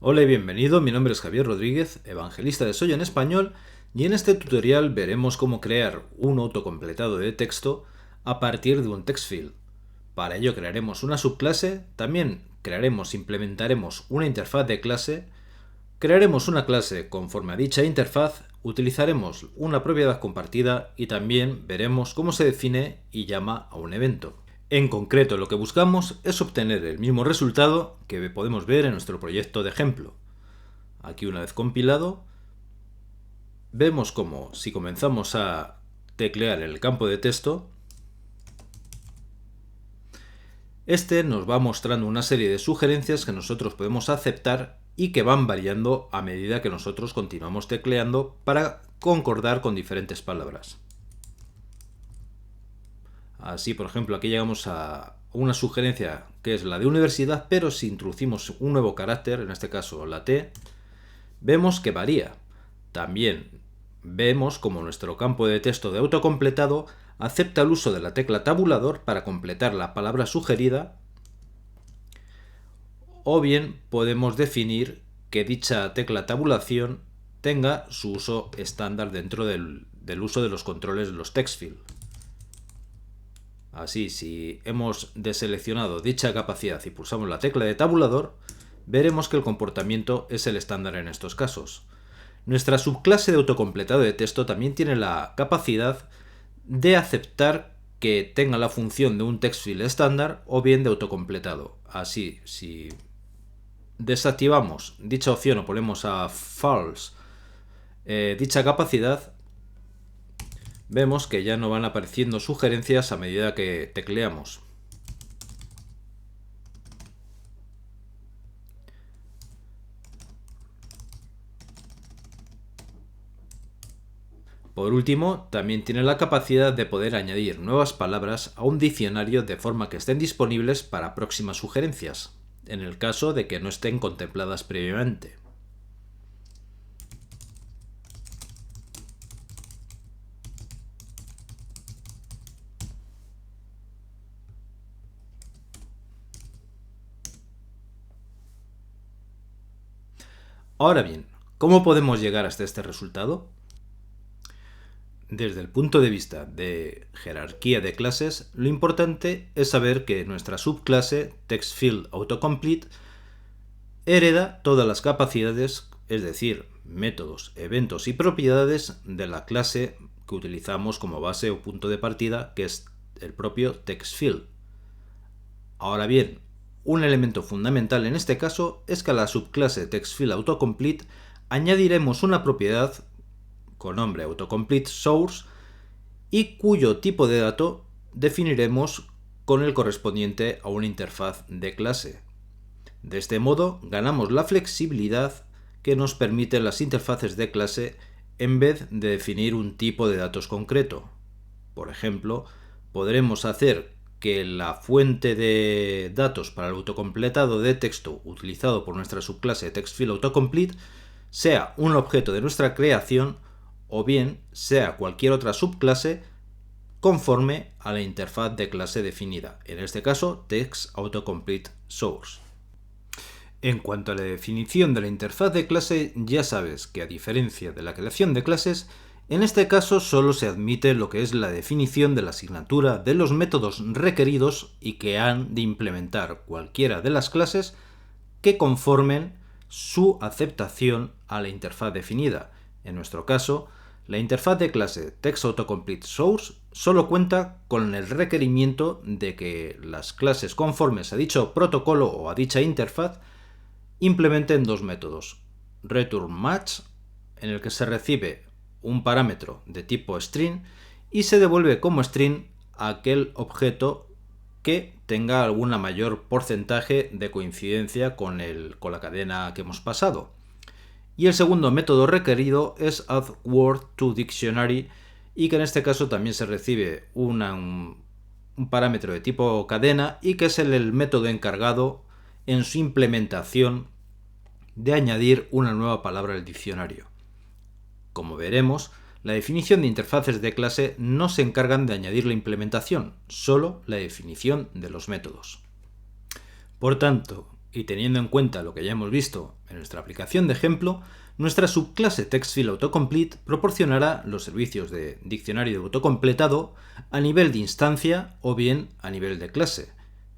Hola y bienvenido, mi nombre es Javier Rodríguez, evangelista de Soy en Español, y en este tutorial veremos cómo crear un autocompletado de texto a partir de un text field. Para ello crearemos una subclase, también implementaremos una interfaz de clase, crearemos una clase conforme a dicha interfaz, utilizaremos una propiedad compartida y también veremos cómo se define y llama a un evento. En concreto, lo que buscamos es obtener el mismo resultado que podemos ver en nuestro proyecto de ejemplo. Aquí, una vez compilado, vemos como si comenzamos a teclear en el campo de texto, este nos va mostrando una serie de sugerencias que nosotros podemos aceptar y que van variando a medida que nosotros continuamos tecleando para concordar con diferentes palabras. Así, por ejemplo, aquí llegamos a una sugerencia que es la de universidad, pero si introducimos un nuevo carácter, en este caso la T, vemos que varía. También vemos como nuestro campo de texto de autocompletado acepta el uso de la tecla tabulador para completar la palabra sugerida, o bien podemos definir que dicha tecla tabulación tenga su uso estándar dentro del uso de los controles de los text field. Así, si hemos deseleccionado dicha capacidad y pulsamos la tecla de tabulador, veremos que el comportamiento es el estándar en estos casos. Nuestra subclase de autocompletado de texto también tiene la capacidad de aceptar que tenga la función de un text field estándar o bien de autocompletado. Así, si desactivamos dicha opción o ponemos a false dicha capacidad, vemos que ya no van apareciendo sugerencias a medida que tecleamos. Por último, también tiene la capacidad de poder añadir nuevas palabras a un diccionario de forma que estén disponibles para próximas sugerencias, en el caso de que no estén contempladas previamente. Ahora bien, ¿cómo podemos llegar hasta este resultado? Desde el punto de vista de jerarquía de clases, lo importante es saber que nuestra subclase TextFieldAutoComplete hereda todas las capacidades, es decir, métodos, eventos y propiedades de la clase que utilizamos como base o punto de partida, que es el propio TextField. Ahora bien, un elemento fundamental en este caso es que a la subclase TextFieldAutoComplete añadiremos una propiedad con nombre AutoCompleteSource y cuyo tipo de dato definiremos con el correspondiente a una interfaz de clase. De este modo ganamos la flexibilidad que nos permiten las interfaces de clase en vez de definir un tipo de datos concreto. Por ejemplo, podremos hacer que la fuente de datos para el autocompletado de texto utilizado por nuestra subclase TextFieldAutoComplete sea un objeto de nuestra creación o bien sea cualquier otra subclase conforme a la interfaz de clase definida, en este caso TextAutoCompleteSource. En cuanto a la definición de la interfaz de clase, ya sabes que a diferencia de la creación de clases, en este caso solo se admite lo que es la definición de la asignatura de los métodos requeridos y que han de implementar cualquiera de las clases que conformen su aceptación a la interfaz definida. En nuestro caso, la interfaz de clase TextAutoCompleteSource solo cuenta con el requerimiento de que las clases conformes a dicho protocolo o a dicha interfaz implementen dos métodos: returnMatch, en el que se recibe un parámetro de tipo string y se devuelve como string aquel objeto que tenga alguna mayor porcentaje de coincidencia con la cadena que hemos pasado. Y el segundo método requerido es addWordToDictionary, y que en este caso también se recibe un parámetro de tipo cadena y que es el método encargado en su implementación de añadir una nueva palabra al diccionario. Como veremos, la definición de interfaces de clase no se encargan de añadir la implementación, solo la definición de los métodos. Por tanto, y teniendo en cuenta lo que ya hemos visto en nuestra aplicación de ejemplo, nuestra subclase TextFillAutoComplete proporcionará los servicios de diccionario de autocompletado a nivel de instancia o bien a nivel de clase.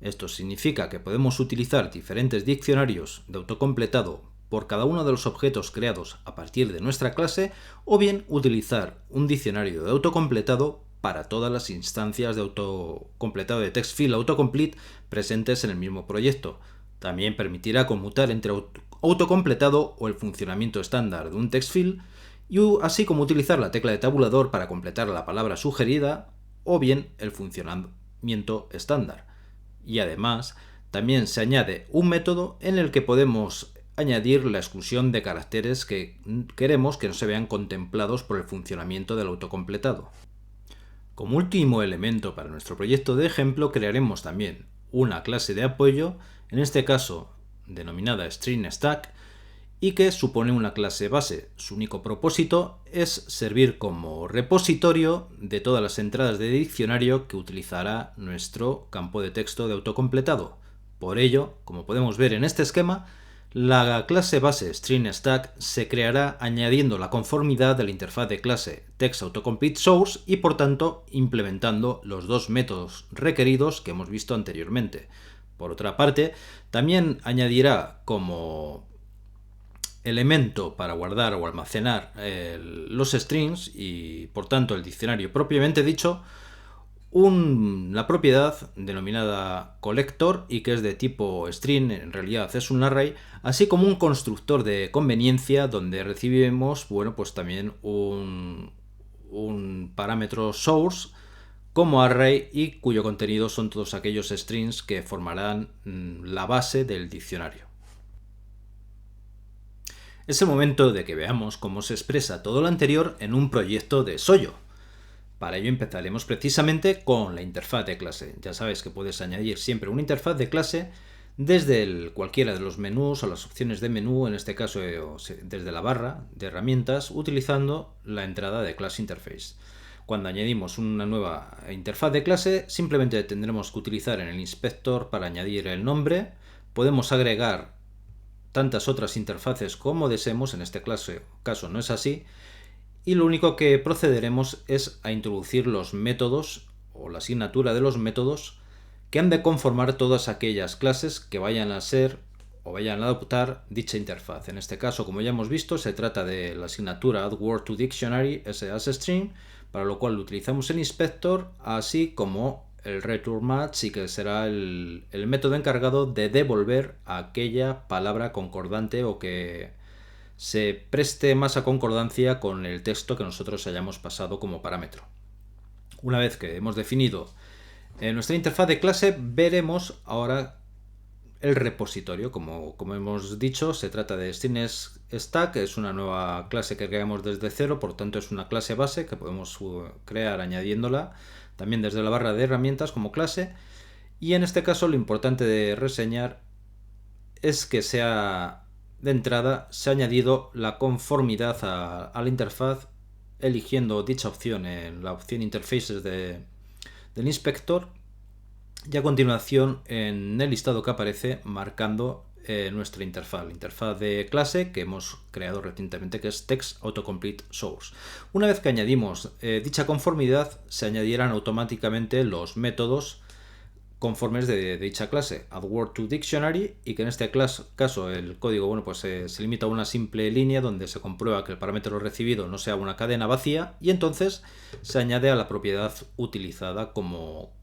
Esto significa que podemos utilizar diferentes diccionarios de autocompletado por cada uno de los objetos creados a partir de nuestra clase o bien utilizar un diccionario de autocompletado para todas las instancias de autocompletado de TextFillAutoComplete presentes en el mismo proyecto. También permitirá conmutar entre autocompletado o el funcionamiento estándar de un TextFill, así como utilizar la tecla de tabulador para completar la palabra sugerida o bien el funcionamiento estándar. Y además, también se añade un método en el que podemos añadir la exclusión de caracteres que queremos que no se vean contemplados por el funcionamiento del autocompletado. Como último elemento para nuestro proyecto de ejemplo, crearemos también una clase de apoyo, en este caso denominada StringStack, y que supone una clase base. Su único propósito es servir como repositorio de todas las entradas de diccionario que utilizará nuestro campo de texto de autocompletado. Por ello, como podemos ver en este esquema, la clase base StringStack se creará añadiendo la conformidad de la interfaz de clase TextAutoCompleteSource y por tanto implementando los dos métodos requeridos que hemos visto anteriormente. Por otra parte, también añadirá como elemento para guardar o almacenar los strings y por tanto el diccionario propiamente dicho, la propiedad denominada collector y que es de tipo string, en realidad es un array, así como un constructor de conveniencia donde recibimos, pues también un parámetro source como array y cuyo contenido son todos aquellos strings que formarán la base del diccionario. Es el momento de que veamos cómo se expresa todo lo anterior en un proyecto de Soyo. Para ello empezaremos precisamente con la interfaz de clase. Ya sabes que puedes añadir siempre una interfaz de clase desde cualquiera de los menús o las opciones de menú, en este caso desde la barra de herramientas, utilizando la entrada de Class Interface. Cuando añadimos una nueva interfaz de clase, simplemente tendremos que utilizar en el inspector para añadir el nombre. Podemos agregar tantas otras interfaces como deseemos, en este caso no es así, y lo único que procederemos es a introducir los métodos o la asignatura de los métodos que han de conformar todas aquellas clases que vayan a ser o vayan a adoptar dicha interfaz. En este caso, como ya hemos visto, se trata de la asignatura addWordToDictionary as_string, para lo cual utilizamos el inspector, así como el returnMatch, y que será el método encargado de devolver aquella palabra concordante o que se preste más a concordancia con el texto que nosotros hayamos pasado como parámetro. Una vez que hemos definido nuestra interfaz de clase, veremos ahora el repositorio. Como hemos dicho, se trata de StringStack, es una nueva clase que creamos desde cero, por tanto es una clase base que podemos crear añadiéndola también desde la barra de herramientas como clase, y en este caso lo importante de reseñar es que de entrada se ha añadido la conformidad a la interfaz eligiendo dicha opción en la opción Interfaces del inspector, y a continuación en el listado que aparece marcando nuestra interfaz, la interfaz de clase que hemos creado recientemente, que es TextAutoCompleteSource. Una vez que añadimos dicha conformidad, se añadirán automáticamente los métodos conformes de dicha clase, addWordToDictionary, y que en este caso el código se limita a una simple línea donde se comprueba que el parámetro recibido no sea una cadena vacía, y entonces se añade a la propiedad utilizada como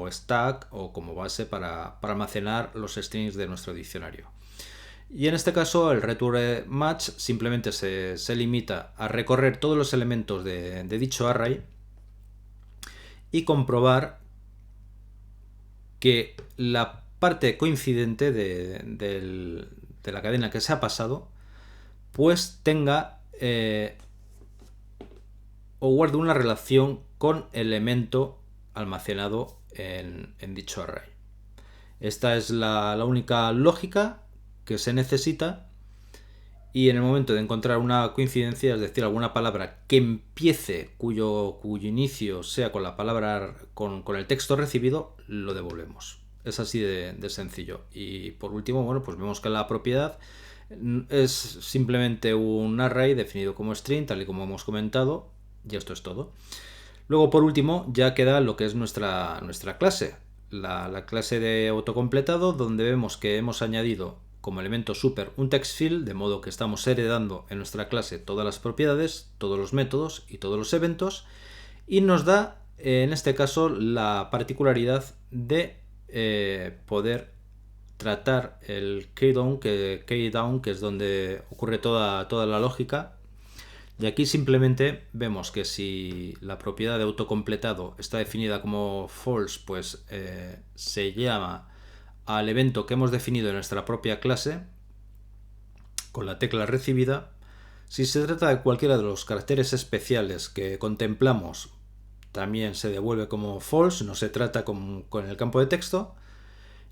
stack o como base para almacenar los strings de nuestro diccionario. Y en este caso el returnMatch simplemente se limita a recorrer todos los elementos de dicho array y comprobar que la parte coincidente de la cadena que se ha pasado pues tenga o guarde una relación con el elemento almacenado en dicho array. Esta es la única lógica que se necesita, y en el momento de encontrar una coincidencia, es decir, alguna palabra que empiece cuyo inicio sea con la palabra con el texto recibido, lo devolvemos. Es así de sencillo. Y por último, bueno, pues vemos que la propiedad es simplemente un array definido como string, tal y como hemos comentado, y esto es todo. Luego, por último, ya queda lo que es nuestra clase, la clase de autocompletado, donde vemos que hemos añadido como elemento super un text field, de modo que estamos heredando en nuestra clase todas las propiedades, todos los métodos y todos los eventos, y nos da, en este caso, la particularidad de poder tratar el keydown, que es donde ocurre toda la lógica. Y aquí simplemente vemos que si la propiedad de autocompletado está definida como false, pues se llama al evento que hemos definido en nuestra propia clase con la tecla recibida. Si se trata de cualquiera de los caracteres especiales que contemplamos, también se devuelve como false, no se trata con el campo de texto.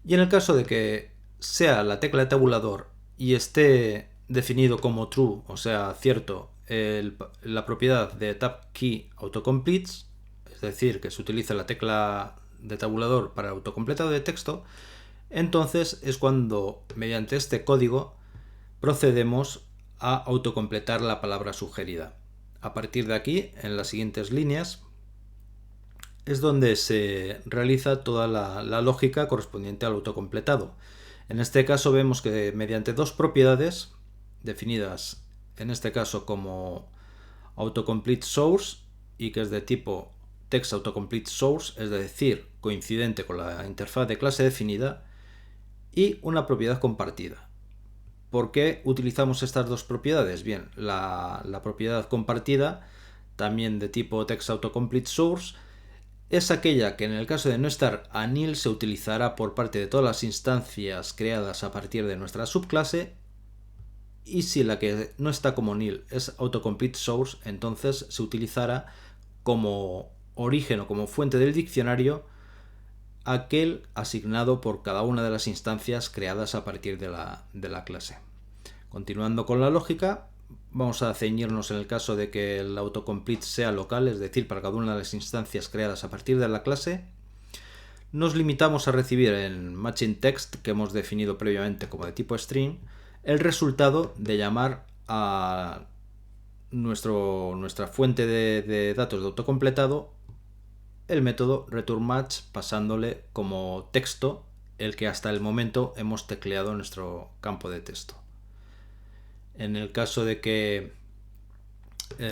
Y en el caso de que sea la tecla de tabulador y esté definido como true, o sea, cierto, la propiedad de tab key autocompletes, es decir, que se utiliza la tecla de tabulador para autocompletado de texto, entonces es cuando, mediante este código, procedemos a autocompletar la palabra sugerida. A partir de aquí, en las siguientes líneas, es donde se realiza toda la lógica correspondiente al autocompletado. En este caso vemos que mediante dos propiedades definidas en este caso como autocomplete source y que es de tipo text autocomplete source, es decir, coincidente con la interfaz de clase definida, y una propiedad compartida. ¿Por qué utilizamos estas dos propiedades? Bien, la propiedad compartida, también de tipo text autocomplete source, es aquella que en el caso de no estar a nil se utilizará por parte de todas las instancias creadas a partir de nuestra subclase, y si la que no está como nil es autocomplete source, entonces se utilizará como origen o como fuente del diccionario aquel asignado por cada una de las instancias creadas a partir de la clase. Continuando con la lógica, vamos a ceñirnos en el caso de que el autocomplete sea local, es decir, para cada una de las instancias creadas a partir de la clase. Nos limitamos a recibir en matching text, que hemos definido previamente como de tipo string, el resultado de llamar a nuestra fuente de datos de autocompletado el método returnMatch, pasándole como texto el que hasta el momento hemos tecleado en nuestro campo de texto. En el caso de que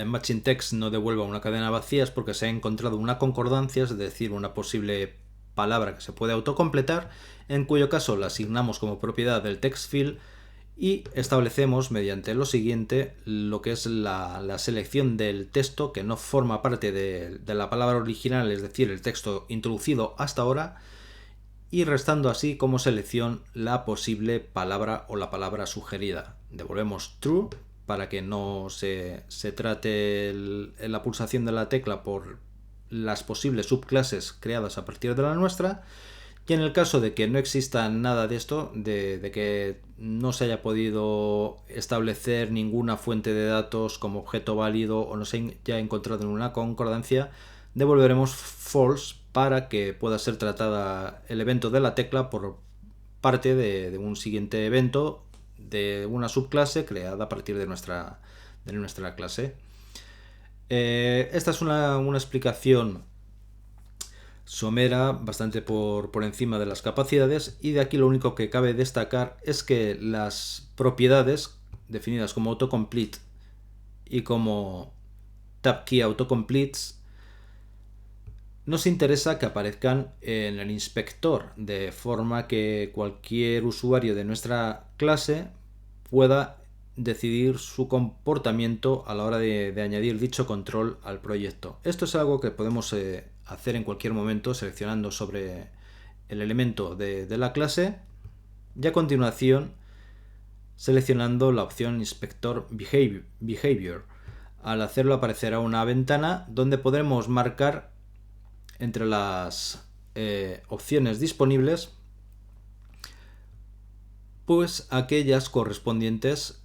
matching text no devuelva una cadena vacía es porque se ha encontrado una concordancia, es decir, una posible palabra que se puede autocompletar, en cuyo caso la asignamos como propiedad del text field y establecemos mediante lo siguiente lo que es la selección del texto que no forma parte de la palabra original, es decir, el texto introducido hasta ahora, y restando así como selección la posible palabra o la palabra sugerida. Devolvemos true para que no se trate la pulsación de la tecla por las posibles subclases creadas a partir de la nuestra. Y en el caso de que no exista nada de esto, de que no se haya podido establecer ninguna fuente de datos como objeto válido o no se haya encontrado en una concordancia, devolveremos false para que pueda ser tratada el evento de la tecla por parte de un siguiente evento de una subclase creada a partir de nuestra clase. Esta es una explicación somera, bastante por encima de las capacidades, y de aquí lo único que cabe destacar es que las propiedades definidas como autocomplete y como tab key autocompletes nos interesa que aparezcan en el inspector, de forma que cualquier usuario de nuestra clase pueda decidir su comportamiento a la hora de añadir dicho control al proyecto. Esto es algo que podemos hacer en cualquier momento seleccionando sobre el elemento de la clase y a continuación seleccionando la opción Inspector Behavior. Al hacerlo aparecerá una ventana donde podremos marcar entre las opciones disponibles pues aquellas correspondientes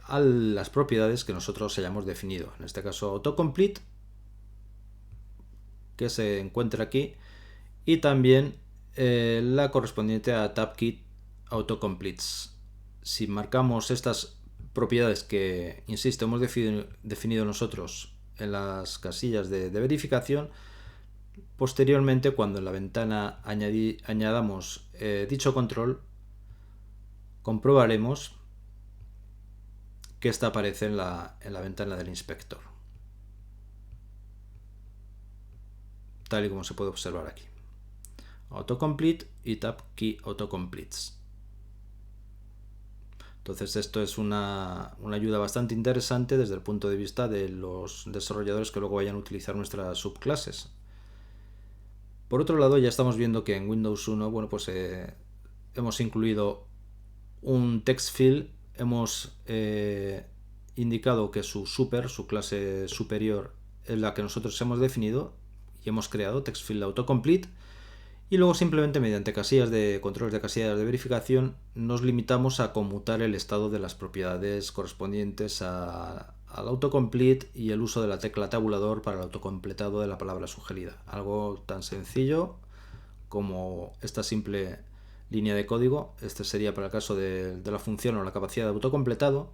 a las propiedades que nosotros hayamos definido. En este caso autocomplete, que se encuentra aquí, y también la correspondiente a TabKey Autocompletes. Si marcamos estas propiedades que, insisto, hemos definido nosotros en las casillas de verificación, posteriormente, cuando en la ventana añadamos dicho control, comprobaremos que esta aparece en la ventana del inspector, tal y como se puede observar aquí. Autocomplete y TabKey Autocompletes. Entonces esto es una ayuda bastante interesante desde el punto de vista de los desarrolladores que luego vayan a utilizar nuestras subclases. Por otro lado, ya estamos viendo que en Windows 1, bueno, pues hemos incluido un text field, hemos indicado que su clase superior, es la que nosotros hemos definido y hemos creado text field autocomplete. Y luego simplemente mediante casillas de controles de casillas de verificación nos limitamos a conmutar el estado de las propiedades correspondientes al autocomplete y el uso de la tecla tabulador para el autocompletado de la palabra sugerida. Algo tan sencillo como esta simple línea de código. Este sería para el caso de la función o la capacidad de autocompletado.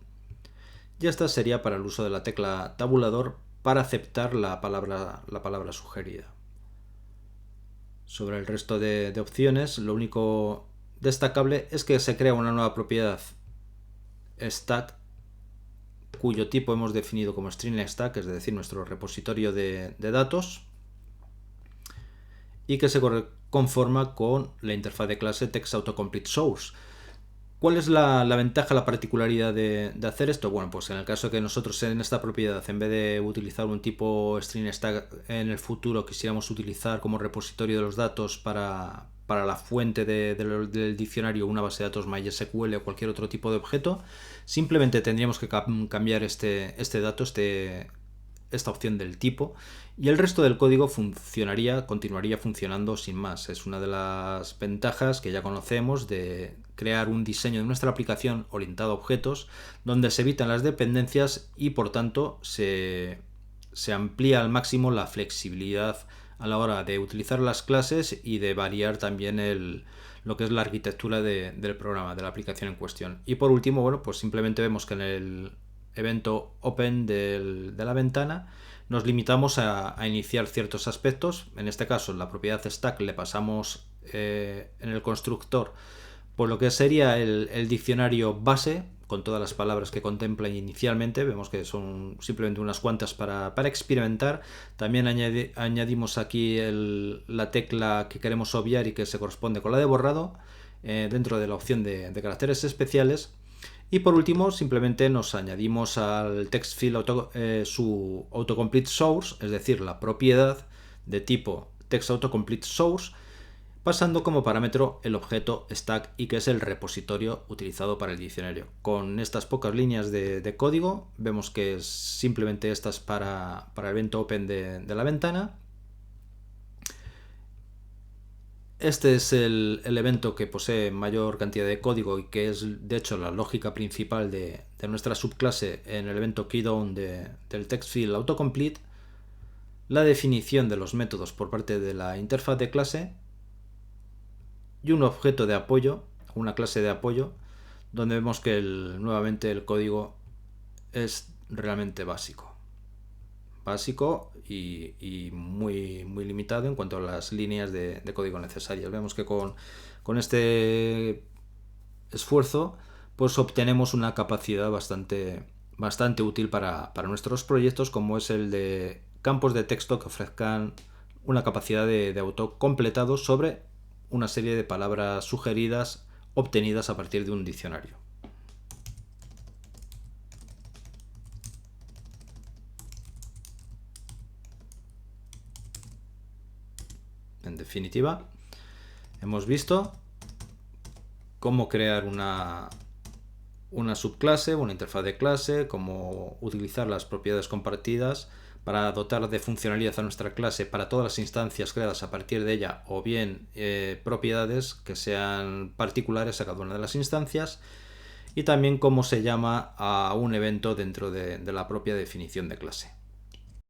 Y esta sería para el uso de la tecla tabulador para aceptar la palabra sugerida. Sobre el resto de opciones, lo único destacable es que se crea una nueva propiedad stack, cuyo tipo hemos definido como string stack, es decir, nuestro repositorio de datos, y que se conforma con la interfaz de clase TextAutoCompleteSource. ¿Cuál es la ventaja, la particularidad de hacer esto? Bueno, pues en el caso que nosotros en esta propiedad, en vez de utilizar un tipo string stack en el futuro, quisiéramos utilizar como repositorio de los datos para la fuente del diccionario una base de datos MySQL o cualquier otro tipo de objeto, simplemente tendríamos que cambiar este dato, esta opción del tipo, y el resto del código continuaría funcionando sin más. Es una de las ventajas que ya conocemos de crear un diseño de nuestra aplicación orientado a objetos, donde se evitan las dependencias y por tanto se amplía al máximo la flexibilidad a la hora de utilizar las clases y de variar también lo que es la arquitectura del programa, de la aplicación en cuestión. Y por último, bueno, pues simplemente vemos que en el evento open de la ventana nos limitamos a iniciar ciertos aspectos. En este caso, en la propiedad stack le pasamos en el constructor pues lo que sería el diccionario base con todas las palabras que contempla inicialmente. Vemos que son simplemente unas cuantas para experimentar. También añadimos aquí la tecla que queremos obviar y que se corresponde con la de borrado dentro de la opción de caracteres especiales. Y por último, simplemente nos añadimos al text field su autocomplete source, es decir, la propiedad de tipo text autocomplete source, pasando como parámetro el objeto stack y que es el repositorio utilizado para el diccionario. Con estas pocas líneas de código vemos que simplemente estas para el evento open de la ventana. Este es el evento que posee mayor cantidad de código y que es de hecho la lógica principal de nuestra subclase en el evento keyDown del text field autocomplete. La definición de los métodos por parte de la interfaz de clase y un objeto de apoyo, una clase de apoyo, donde vemos que nuevamente el código es realmente básico y muy, muy limitado en cuanto a las líneas de código necesarias. Vemos que con este esfuerzo pues obtenemos una capacidad bastante útil para nuestros proyectos, como es el de campos de texto que ofrezcan una capacidad de autocompletado sobre una serie de palabras sugeridas obtenidas a partir de un diccionario. En definitiva, hemos visto cómo crear una subclase, una interfaz de clase, cómo utilizar las propiedades compartidas para dotar de funcionalidad a nuestra clase para todas las instancias creadas a partir de ella, o bien propiedades que sean particulares a cada una de las instancias, y también cómo se llama a un evento dentro de la propia definición de clase.